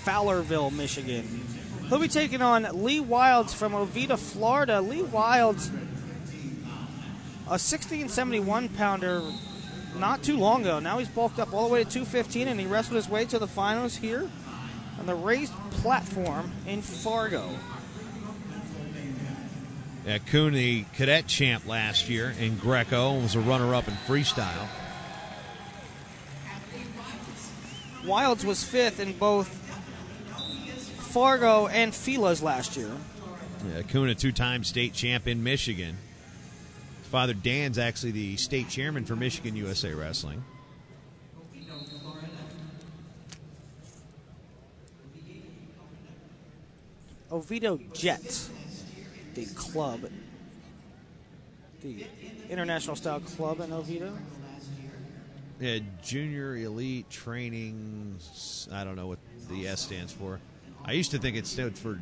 Fowlerville, Michigan. He'll be taking on Lee Wilds from Oviedo, Florida. Lee Wilds, a 1671-pounder not too long ago. Now he's bulked up all the way to 215, and he wrestled his way to the finals here on the raised platform in Fargo. Yeah, Coon, the cadet champ last year in Greco, was a runner-up in freestyle. Wilds was 5th in both Fargo and Fila's last year. Yeah, Coon, a 2-time state champ in Michigan. His father Dan's actually the state chairman for Michigan USA Wrestling. Oviedo Jets, the club, the international style club in Oviedo. Yeah, Junior Elite Training, I don't know what the S stands for. I used to think it stood for,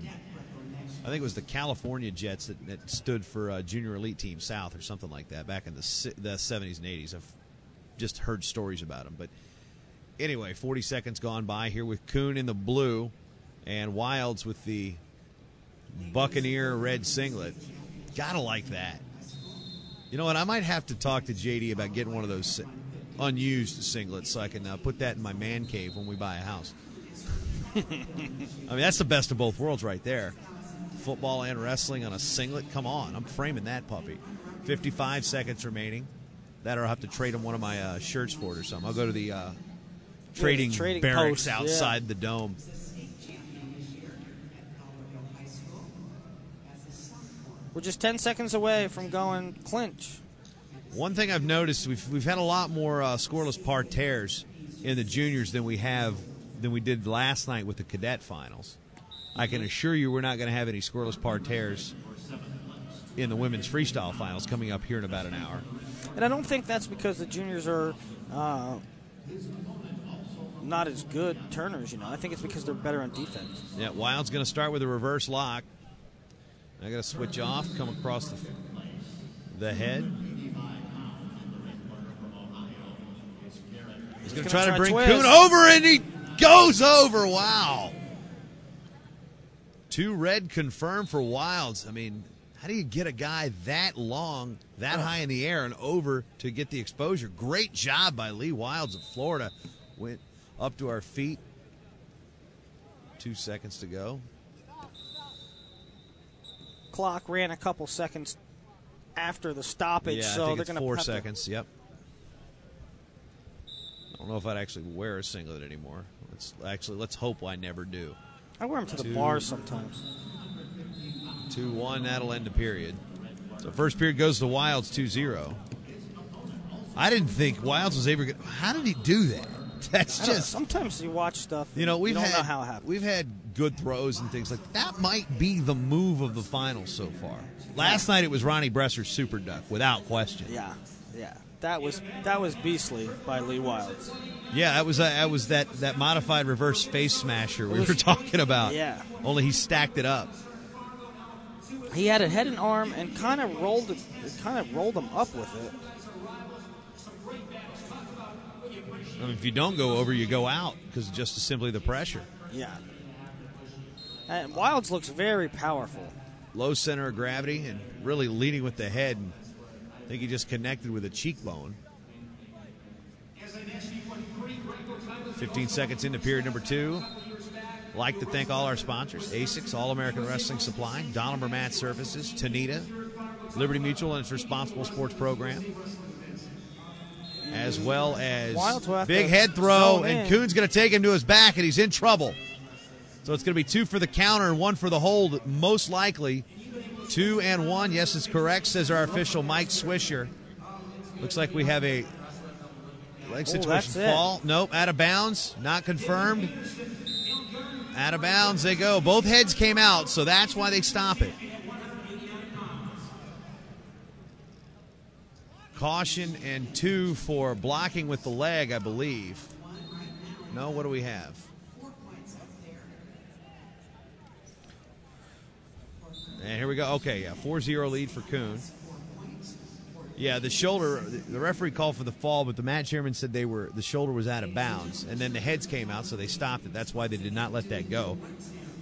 I think it was the California Jets that stood for Junior Elite Team South or something like that back in the 70s and 80s. I've just heard stories about them. But anyway, 40 seconds gone by here with Coon in the blue and Wilds with the Buccaneer red singlet. Gotta like that. You know what? I might have to talk to JD about getting one of those unused singlets so I can put that in my man cave when we buy a house. I mean, that's the best of both worlds right there. Football and wrestling on a singlet. Come on, I'm framing that puppy. 55 seconds remaining. That or I'll have to trade him one of my shirts for it or something. I'll go to the trading barracks post, outside the dome. We're just 10 seconds away from going clinch. One thing I've noticed, we've had a lot more scoreless parterres in the juniors than we did last night with the cadet finals. I can assure you we're not going to have any scoreless parterres in the women's freestyle finals coming up here in about an hour. And I don't think that's because the juniors are not as good turners, you know. I think it's because they're better on defense. Yeah, Wild's going to start with a reverse lock. I got to switch off, come across the head. He's going to try to bring Coon over, and he goes over. Wow. 2 red confirmed for Wilds. I mean, how do you get a guy that long, that high in the air, and over to get the exposure? Great job by Lee Wilds of Florida. Went up to our feet. 2 seconds to go. Clock ran a couple seconds after the stoppage, so they're going to 4 seconds. Yep. I don't know if I'd actually wear a singlet anymore. Let's hope I never do. I wear them to the bar sometimes. 2-1, that'll end the period. So first period goes to Wilds 2-0. I didn't think Wilds was ever going to. How did he do that? That's just. Sometimes you watch stuff. You know, you don't know how it happens. We've had good throws and things like that. That might be the move of the finals so far. Last night it was Ronnie Bresser's super duck, without question. Yeah. That was beastly by Lee Wilds. Yeah, that was that modified reverse face smasher we were talking about. Yeah. Only he stacked it up. He had a head and arm and kind of rolled him up with it. I mean, if you don't go over, you go out because just simply the pressure. Yeah. And Wilds looks very powerful. Low center of gravity and really leading with the head. I think he just connected with a cheekbone. 15 seconds into period number 2. Like to thank all our sponsors: ASICS, All-American Wrestling Supply, Dahlinger Mat Services, Tanita, Liberty Mutual and its Responsible Sports Program, as well as big head throw, and Coon's going to take him to his back, and he's in trouble. So it's going to be 2 for the counter and 1 for the hold, most likely. 2 and 1, yes, it's correct, says our official Mike Swisher. Looks like we have a leg situation. Fall. Nope, out of bounds, not confirmed. Out of bounds they go. Both heads came out, so that's why they stop it. Caution and 2 for blocking with the leg, I believe. No, what do we have? And here we go. Okay, yeah, 4-0 lead for Coon. Yeah, the shoulder. The referee called for the fall, but the match chairman said the shoulder was out of bounds, and then the heads came out, so they stopped it. That's why they did not let that go.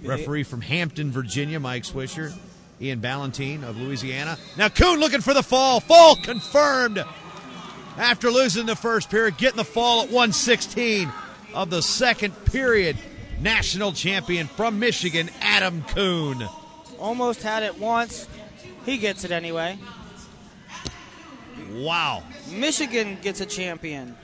Referee from Hampton, Virginia, Mike Swisher. Ian Ballantine of Louisiana. Now Coon looking for the fall. Fall confirmed after losing the first period, getting the fall at 1:16 of the second period. National champion from Michigan, Adam Coon. Almost had it once. He gets it anyway. Wow. Michigan gets a champion.